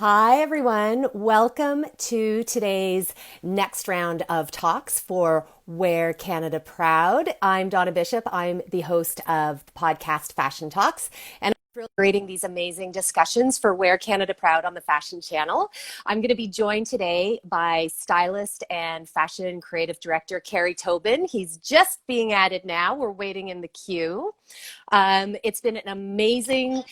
Hi, everyone. Welcome to today's next round of talks for Wear Canada Proud. I'm Donna Bishop. I'm the host of the podcast Fashion Talks, and I'm creating these amazing discussions for Wear Canada Proud on the Fashion Channel. I'm going to be joined today by stylist and fashion creative director Cary Tauben. He's just being added now. We're waiting in the queue. It's been an amazing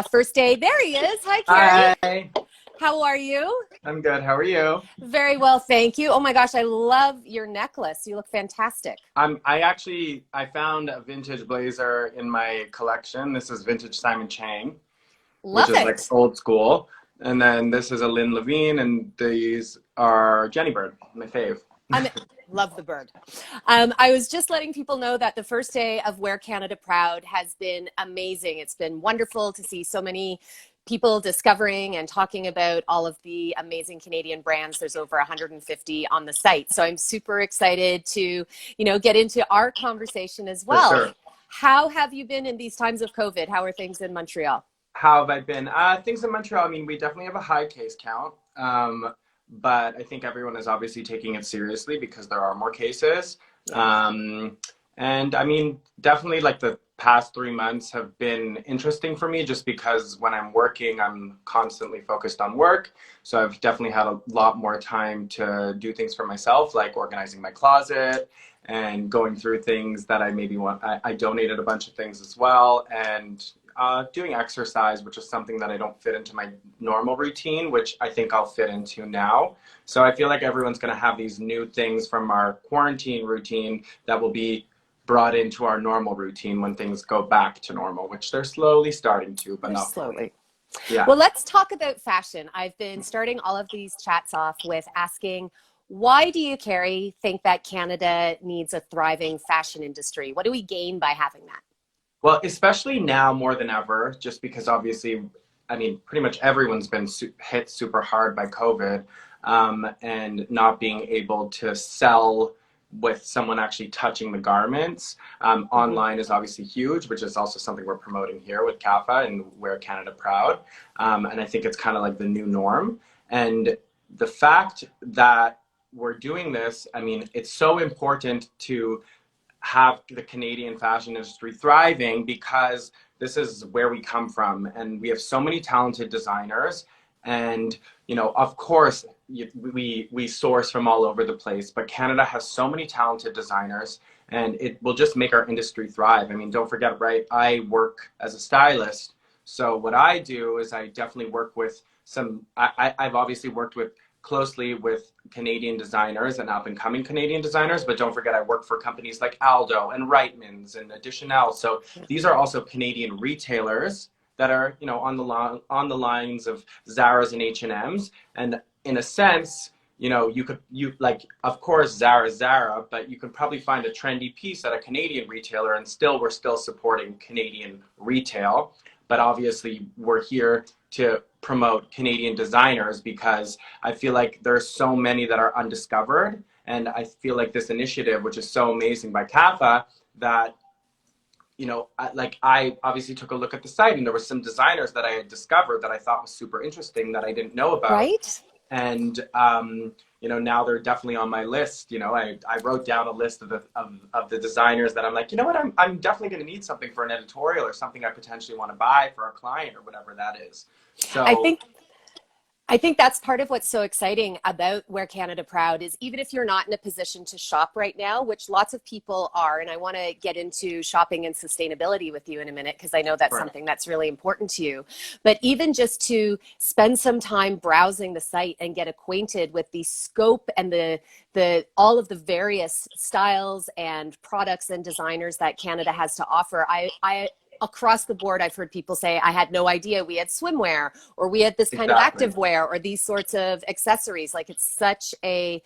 first day. There he is. Hi, Cary. Hi, How are you? I'm good. How are you? Very well, thank you. Oh my gosh, I love your necklace. You look fantastic. I found a vintage blazer in my collection. This is vintage Simon Chang, which Love is like it. old school. And then this is a Lynn Levine, and these are Jenny Bird, my fave. I'm love the bird. I was just letting people know that the first day of Wear Canada Proud has been amazing. It's been wonderful to see so many people discovering and talking about all of the amazing Canadian brands. There's over 150 on the site. So I'm super excited to, get into our conversation as For well. sure. How have you been in these times of COVID? How are things in Montreal? How have I been? Things in Montreal, I mean, we definitely have a high case count. But I think everyone is obviously taking it seriously because there are more cases. Yeah. And I mean, definitely like the past 3 months have been interesting for me just because when I'm working, I'm constantly focused on work. So I've definitely had a lot more time to do things for myself, like organizing my closet and going through things that I maybe want. I donated a bunch of things as well, and doing exercise, which is something that I don't fit into my normal routine, which I think I'll fit into now. So I feel like everyone's going to have these new things from our quarantine routine that will be brought into our normal routine when things go back to normal, which they're slowly starting to, but They're not fully. slowly. Yeah. Well, let's talk about fashion. I've been starting all of these chats off with asking, why do you, Cary, think that Canada needs a thriving fashion industry? What do we gain by having that? Well, especially now more than ever, just because obviously, I mean, pretty much everyone's been hit super hard by COVID, and not being able to sell with someone actually touching the garments. Mhm. Online is obviously huge, which is also something we're promoting here with CAFA and Wear Canada Proud. And I think it's kind of like the new norm. And the fact that we're doing this, I mean, it's so important to have the Canadian fashion industry thriving because this is where we come from, and we have so many talented designers. And of course, we source from all over the place, but Canada has so many talented designers, and it will just make our industry thrive. I mean, don't forget, right? I work as a stylist, so what I do is I definitely work with some. I've obviously worked with closely with Canadian designers and up and coming Canadian designers, but don't forget I work for companies like Aldo and Reitmans and Additionelle. So these are also Canadian retailers that are, on the lines of Zara's and H&M's. And in a sense, you like, of course, Zara, but you can probably find a trendy piece at a Canadian retailer and we're still supporting Canadian retail. But obviously we're here to promote Canadian designers because I feel like there's so many that are undiscovered. And I feel like this initiative, which is so amazing by CAFA, that, I obviously took a look at the site and there were some designers that I had discovered that I thought was super interesting that I didn't know about. Right? And now they're definitely on my list. I wrote down a list of the designers that I'm like, you know what, I'm definitely going to need something for an editorial or something I potentially want to buy for a client or whatever that is. I So think I think that's part of what's so exciting about Wear Canada Proud is even if you're not in a position to shop right now, which lots of people are, and I want to get into shopping and sustainability with you in a minute because I know that's right. something that's really important to you. But even just to spend some time browsing the site and get acquainted with the scope and the all of the various styles and products and designers that Canada has to offer, I across the board, I've heard people say, I had no idea we had swimwear or we had this kind of Exactly. active wear or these sorts of accessories. Like it's such a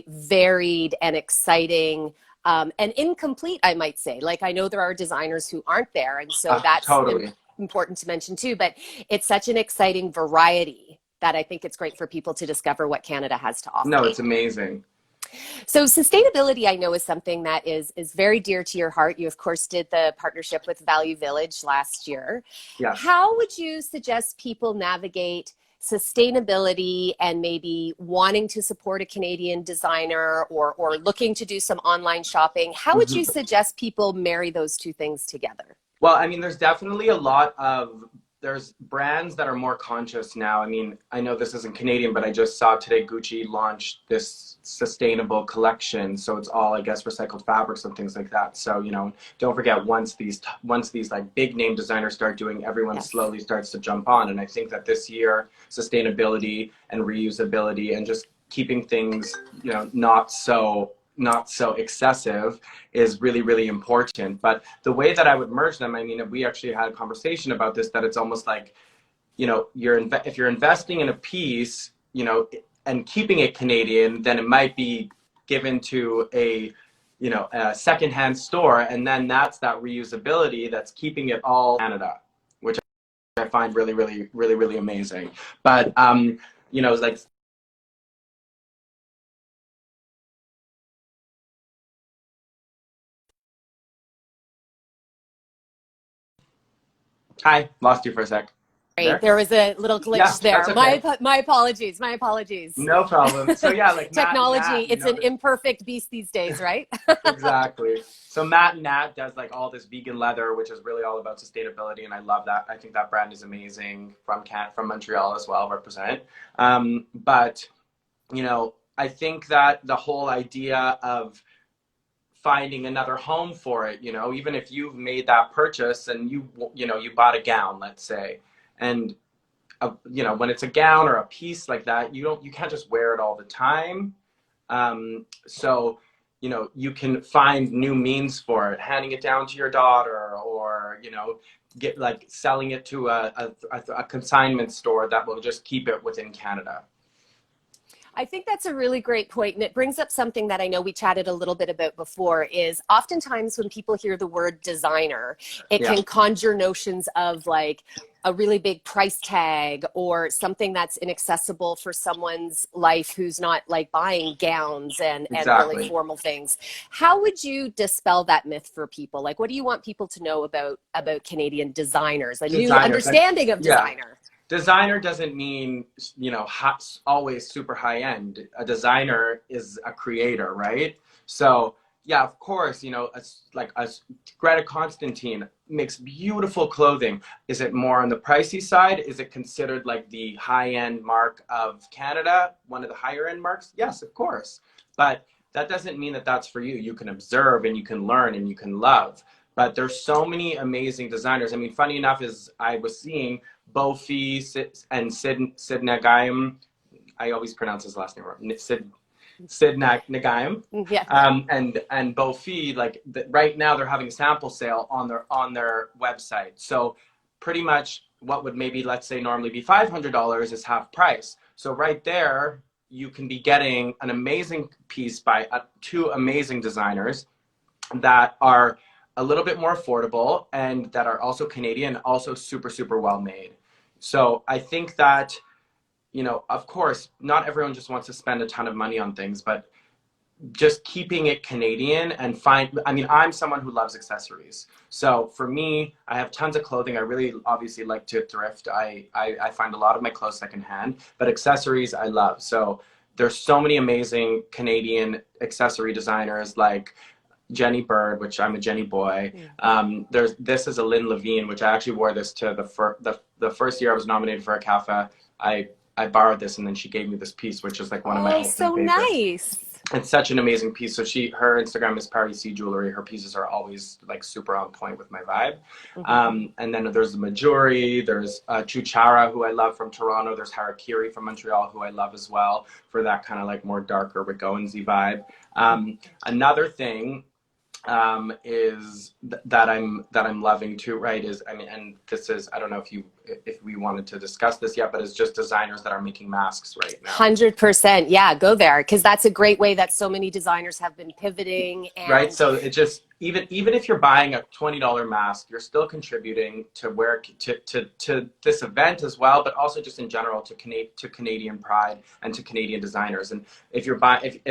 varied and exciting and incomplete, I might say. Like I know there are designers who aren't there. And so that's Totally. important to mention too, but it's such an exciting variety that I think it's great for people to discover what Canada has to No, offer. it's amazing. So sustainability, I know, is something that is very dear to your heart. You, of course, did the partnership with Value Village last year. Yes. How would you suggest people navigate sustainability and maybe wanting to support a Canadian designer or looking to do some online shopping, how would you suggest people marry those two things together? Well, I mean, there's definitely there's brands that are more conscious now. I mean, I know this isn't Canadian, but I just saw today Gucci launched this sustainable collection. So it's all, I guess, recycled fabrics and things like that. So, don't forget, once these like big name designers start doing, everyone slowly starts to jump on. And I think that this year, sustainability and reusability and just keeping things, not so excessive is really, really important. But the way that I would merge them, I mean, we actually had a conversation about this, that it's almost like, if you're investing in a piece, and keeping it Canadian, then it might be given to a secondhand store. And then that's that reusability that's keeping it all Canada, which I find really, really, really, really amazing. But, it's like, hi, lost you for a sec. There was a little glitch there. Okay. My apologies. My apologies. No problem. So yeah, like technology, it's an imperfect beast these days, right? Exactly. So Matt and Nat does like all this vegan leather, which is really all about sustainability, and I love that. I think that brand is amazing, from Montreal as well, represent. But I think that the whole idea of finding another home for it, even if you've made that purchase and you bought a gown, let's say, and when it's a gown or a piece like that, you can't just wear it all the time. So you can find new means for it, handing it down to your daughter, or get like selling it to a consignment store that will just keep it within Canada. I think that's a really great point, and it brings up something that I know we chatted a little bit about before, is oftentimes when people hear the word designer, it can conjure notions of like a really big price tag or something that's inaccessible for someone's life who's not like buying gowns and really formal things. How would you dispel that myth for people? Like, what do you want people to know about Canadian designers, new understanding of designer? Designer doesn't mean, always super high end. A designer is a creator, right? So yeah, of course, Greta Constantine makes beautiful clothing. Is it more on the pricey side? Is it considered like the high end mark of Canada, one of the higher end marks? Yes, of course. But that doesn't mean that that's for you. You can observe and you can learn and you can love. But there's so many amazing designers. I mean, funny enough is I was seeing Bofi and Sid Nagayam. I always pronounce his last name wrong. Sid Nagayam. Yeah. And Bofi, right now they're having a sample sale on their website. So pretty much what would maybe, let's say, normally be $500 is half price. So right there, you can be getting an amazing piece by two amazing designers that are a little bit more affordable and that are also Canadian, also super, super well made. So I think that, of course, not everyone just wants to spend a ton of money on things, but just keeping it Canadian and I'm someone who loves accessories. So for me, I have tons of clothing. I really obviously like to thrift. I find a lot of my clothes secondhand, but accessories I love. So there's so many amazing Canadian accessory designers like Jenny Bird, which I'm a Jenny boy. This is a Lynn Levine, which I actually wore this to the first year I was nominated for a CAFA. I borrowed this and then she gave me this piece, which is like one of my so favorites. Nice. It's such an amazing piece. So her Instagram is Paris C Jewelry. Her pieces are always like super on point with my vibe. And then there's the Majuri, there's Chuchara, who I love, from Toronto. There's Harakiri from Montreal, who I love as well, for that kind of like more darker Rigoansy vibe. Another thing is that I'm loving too, right, is, and this is, I don't know if we wanted to discuss this yet, but it's just designers that are making masks right now. 100%. Yeah, go there, because that's a great way that so many designers have been pivoting. And right, so even if you're buying a $20 mask, you're still contributing to to this event as well, but also just in general to Canadian pride and to Canadian designers. And if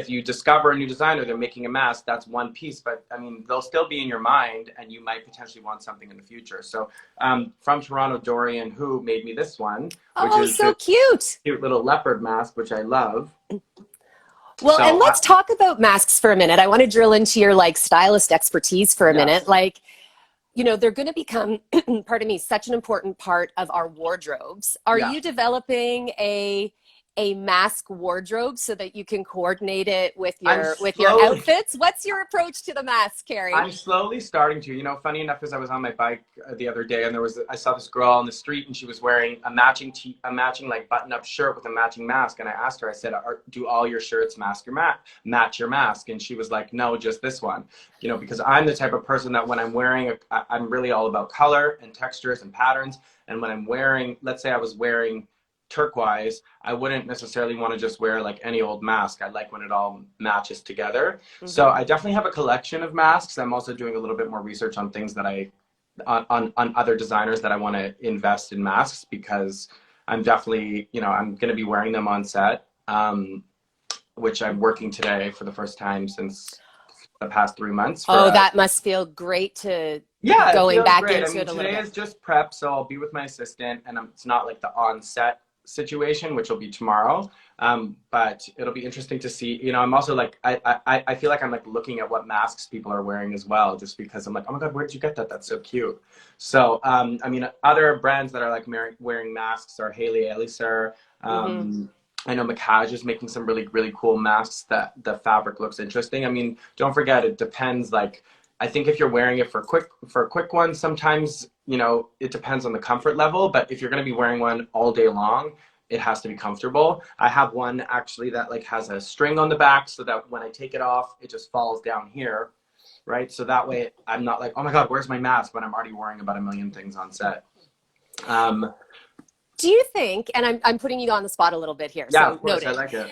you discover a new designer, they're making a mask, that's one piece, but I mean, they'll still be in your mind, and you might potentially want something in the future. So from Toronto, Dorian, who made me this one, which is so cute little leopard mask, which I love. Well, so, and let's talk about masks for a minute. I want to drill into your like stylist expertise for a minute. Like, you know, they're going to become, pardon me, such an important part of our wardrobes. Are you developing a mask wardrobe so that you can coordinate it with your outfits? What's your approach to the mask, Cary? I'm slowly starting to. You know, funny enough, as I was on my bike the other day, and I saw this girl on the street, and she was wearing a matching like button-up shirt with a matching mask. And I asked her, I said, "Do all your shirts match your mask?" And she was like, "No, just this one." You know, because I'm the type of person that when I'm wearing, I'm really all about color and textures and patterns. And when I'm wearing, let's say I was wearing turquoise, I wouldn't necessarily want to just wear like any old mask. I like when it all matches together. So I definitely have a collection of masks. I'm also doing a little bit more research on things that on other designers that I want to invest in masks, because I'm definitely, you know, I'm going to be wearing them on set, which I'm working today for the first time since the past 3 months. That must feel great to going back into it a little bit. Today is just prep, so I'll be with my assistant, and it's not like the on-set situation, which will be tomorrow, but it'll be interesting to see. You know, I'm also like, I feel like I'm like looking at what masks people are wearing as well, just because I'm like, oh my god, where did you get that? That's so cute. So I mean, other brands that are like wearing masks are Hailey Elisir. I know Macaj is making some really, really cool masks that the fabric looks interesting. I mean, don't forget, it depends. Like, I think if you're wearing it for a quick one, sometimes, you know, it depends on the comfort level. But if you're going to be wearing one all day long, it has to be comfortable. I have one actually that like has a string on the back, so that when I take it off, it just falls down here, right? So that way I'm not like, oh my god, where's my mask, when I'm already wearing about a million things on set. Do you think, and I'm putting you on the spot a little bit here, yeah, so of course, noted. I like it.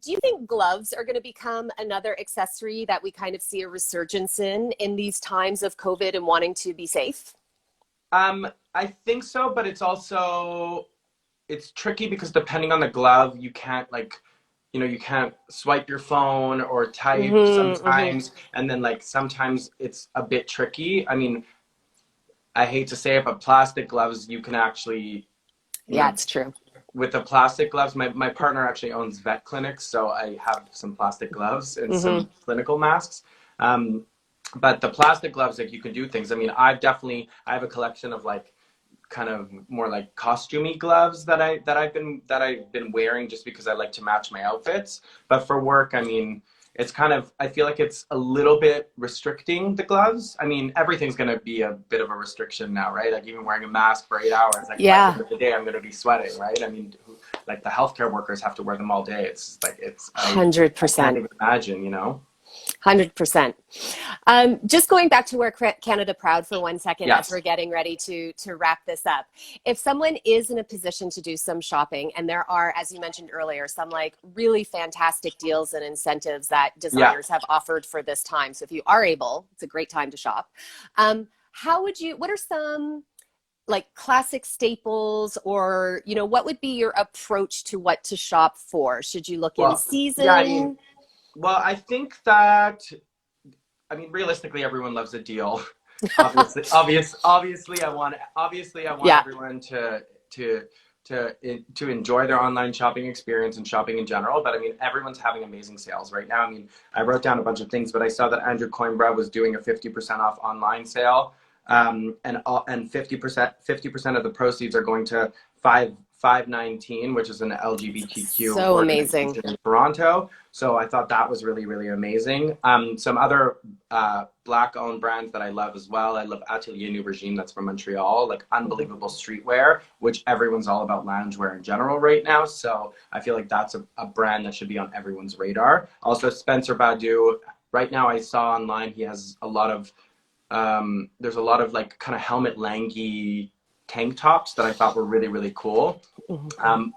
Do you think gloves are going to become another accessory that we kind of see a resurgence in these times of COVID and wanting to be safe? I think so, but it's tricky because depending on the glove, you can't like, you know, you can't swipe your phone or type sometimes, and then like sometimes it's a bit tricky. I mean, I hate to say it, but plastic gloves, you can actually... Yeah, it's true. With the plastic gloves, my partner actually owns vet clinics, so I have some plastic gloves and some clinical masks. But the plastic gloves, like, you can do things. I mean, I have a collection of like kind of more like costumey gloves that I've been wearing just because I like to match my outfits. But for work, I mean, it's kind of, I feel like it's a little bit restricting the gloves. I mean, everything's going to be a bit of a restriction now, right? Like even wearing a mask for 8 hours, like by the end of the day, I'm going to be sweating, right? I mean, like the healthcare workers have to wear them all day. It's like, 100%. I can't even imagine, you know? 100%. Just going back to Wear Canada Proud for 1 second, as we're getting ready to wrap this up. If someone is in a position to do some shopping, and there are, as you mentioned earlier, some like really fantastic deals and incentives that designers have offered for this time. So if you are able, it's a great time to shop. What are some like classic staples, or, you know, what would be your approach to what to shop for? Should you look in season? Well, I think that, I mean, realistically, everyone loves a deal. Obviously, I want everyone to enjoy their online shopping experience and shopping in general. But I mean, everyone's having amazing sales right now. I mean, I wrote down a bunch of things, but I saw that Andrew Coimbra was doing a 50% off online sale, and 50% of the proceeds are going to 519, which is an LGBTQ so amazing in Toronto. So I thought that was really, really amazing. Some other Black-owned brands that I love as well. I love Atelier New Regime, that's from Montreal, like unbelievable streetwear, which everyone's all about loungewear in general right now. So I feel like that's a brand that should be on everyone's radar. Also, Spencer Badu. Right now, I saw online he has a lot of, there's a lot of like kind of Helmut Lange tank tops that I thought were really, really cool.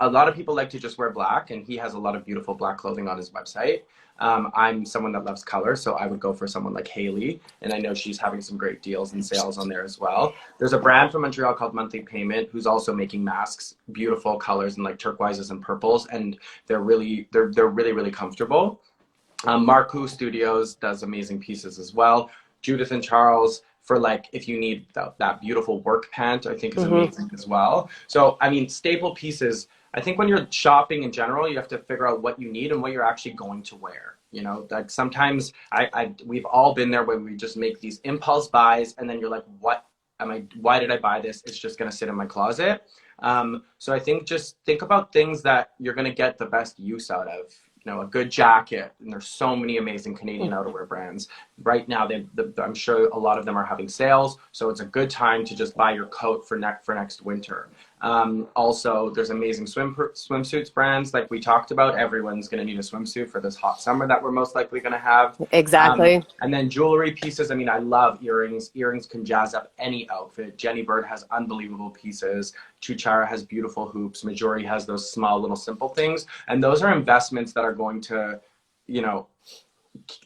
A lot of people like to just wear black, and he has a lot of beautiful black clothing on his website. I'm someone that loves color, so I would go for someone like Haley, and I know she's having some great deals and sales on there as well. There's a brand from Montreal called Monthly Payment who's also making masks, beautiful colors and like turquoises and purples, and they're really really comfortable. Marku Studios does amazing pieces as well. Judith and Charles, for like if you need that beautiful work pant, I think is amazing as well. So I mean, staple pieces. I think when you're shopping in general, you have to figure out what you need and what you're actually going to wear. You know, like sometimes we've all been there where we just make these impulse buys, and then you're like, why did I buy this? It's just gonna sit in my closet. So I think just think about things that you're gonna get the best use out of. You know, a good jacket, and there's so many amazing Canadian outerwear brands right now. I'm sure a lot of them are having sales, so it's a good time to just buy your coat for next winter. Also, there's amazing swimsuits brands like we talked about. Everyone's going to need a swimsuit for this hot summer that we're most likely going to have. Exactly. And then jewelry pieces. I mean, I love earrings. Earrings can jazz up any outfit. Jenny Bird has unbelievable pieces. Chuchara has beautiful hoops. Majori has those small little simple things. And those are investments that are going to, you know,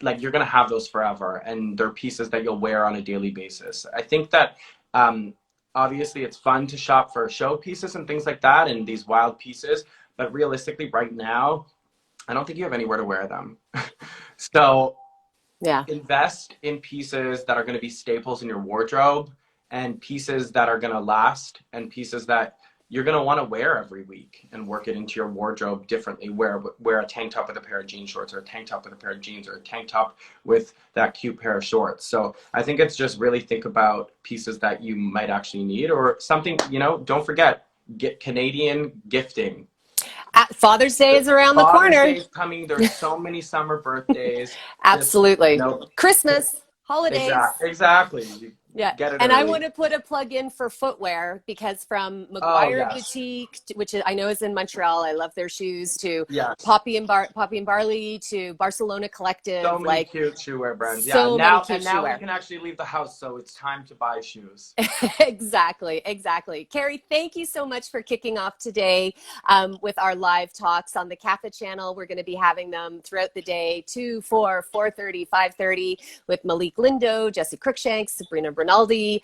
like you're going to have those forever. And they're pieces that you'll wear on a daily basis. I think that, obviously, it's fun to shop for show pieces and things like that and these wild pieces. But realistically, right now, I don't think you have anywhere to wear them. So Yeah. invest in pieces that are going to be staples in your wardrobe, and pieces that are going to last, and pieces that you're going to want to wear every week and work it into your wardrobe differently. Wear a tank top with a pair of jean shorts, or a tank top with a pair of jeans, or a tank top with that cute pair of shorts. So I think it's just really think about pieces that you might actually need, or something, you know, don't forget, get Canadian gifting. Father's Day is around the corner. Father's Day is coming. There's so many summer birthdays. Absolutely. Just, you know, Christmas, holidays. Exactly. Yeah, Get it and early. I want to put a plug in for footwear, because from McGuire Boutique, which I know is in Montreal, I love their shoes, to Poppy and Barley, to Barcelona Collective. So many cute shoe wear brands. So now many cute now shoe we can actually leave the house, so it's time to buy shoes. Exactly. Cary, thank you so much for kicking off today with our live talks on the CAFA channel. We're going to be having them throughout the day, 2, 4, 4:30, 5:30, with Malik Lindo, Jesse Cruikshanks, Sabrina Rinaldi,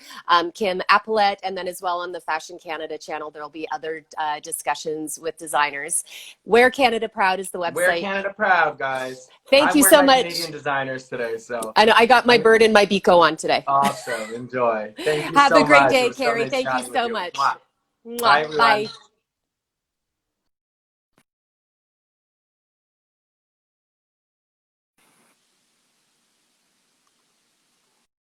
Kim Appelette, and then as well on the Fashion Canada channel, there'll be other discussions with designers. Wear Canada Proud is the website. Wear Canada Proud, guys. Thank you so much. Canadian designers today, so I know I got my bird and my Biko on today. Awesome. Enjoy. Thank you Have so a great much. day, Cary. Thank you so much. Bye, everyone. Bye.